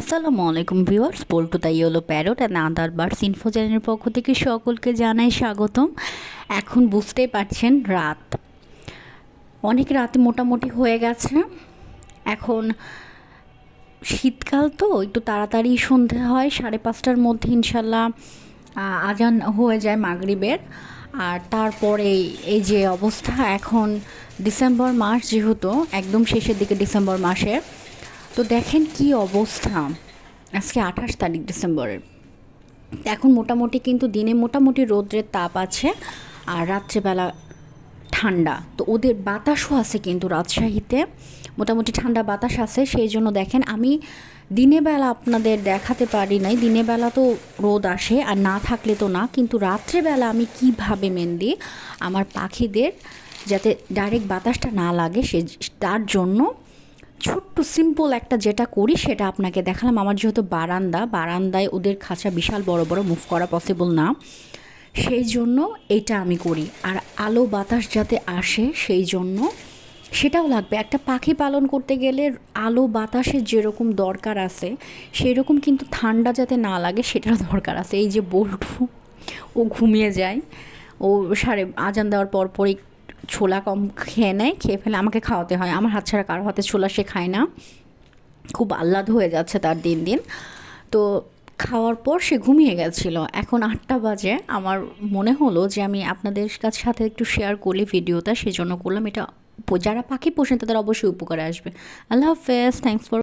আসসালামু আলাইকুম viewers, Paltu the yellow parrot and other birds info চ্যানেলের পক্ষ থেকে সকলকে জানাই স্বাগতম। এখন বুঝতেই পারছেন রাত অনেক রাত মোটামুটি হয়ে গেছে। এখন শীতকাল তো একটু তাড়াতাড়ি সন্ধে হয়, 5:30টার মধ্যে ইনশাল্লাহ আজান হয়ে যায় মাগরিবের। আর তারপরে এই যে অবস্থা, এখন ডিসেম্বর মাস যেহেতু একদম শেষের দিকে ডিসেম্বর মাসের, তো দেখেন কি অবস্থা। আজকে 28 তারিখ ডিসেম্বরের। এখন মোটামুটি কিন্তু দিনে মোটামুটি রৌদ্রের তাপ আছে, আর রাত্রেবেলা ঠান্ডা। তো ওদের বাতাসও আছে, কিন্তু রাজশাহীতে মোটামুটি ঠান্ডা বাতাস আছে। সেই জন্য দেখেন আমি দিনে বেলা আপনাদের দেখাতে পারি নাই, দিনে বেলা তো রোদ আসে আর না থাকলে তো না, কিন্তু রাত্রেবেলা আমি কিভাবে মেহেন্দি আমার পাখিদের যাতে ডাইরেক্ট বাতাসটা না লাগে তার জন্য ছোট্ট সিম্পল একটা যেটা করি সেটা আপনাকে দেখালাম। আমার যেহেতু বারান্দায় ওদের খাঁচা বিশাল বড় বড়, মুভ করা পসিবল না, সেই জন্য এটা আমি করি। আর আলো বাতাস যাতে আসে সেই জন্য সেটাও লাগবে। একটা পাখি পালন করতে গেলে আলো বাতাসের যেরকম দরকার আছে, সেই রকম কিন্তু ঠান্ডা যাতে না লাগে সেটারও দরকার আছে। এই যে বল্টু, ও ঘুমিয়ে যায়, ও আজান দেওয়ার পরই ছোলা কম খেয়ে নেয়, খেয়ে ফেলে আমাকে খাওয়াতে হয়। আমার হাত ছাড়া কারো হাতে ছোলা সে খায় না। খুব আহ্লাদ হয়ে যাচ্ছে তার দিন দিন। তো খাওয়ার পর সে ঘুমিয়ে গেছিলো। এখন 8টা বাজে, আমার মনে হলো যে আমি আপনাদের সাথে একটু শেয়ার করলে ভিডিওটা, সেজন্য করলাম। এটা যারা পাখি পোষেন তাদের অবশ্যই উপকারে আসবে। আল্লাহ হাফেজ, থ্যাংকস ফর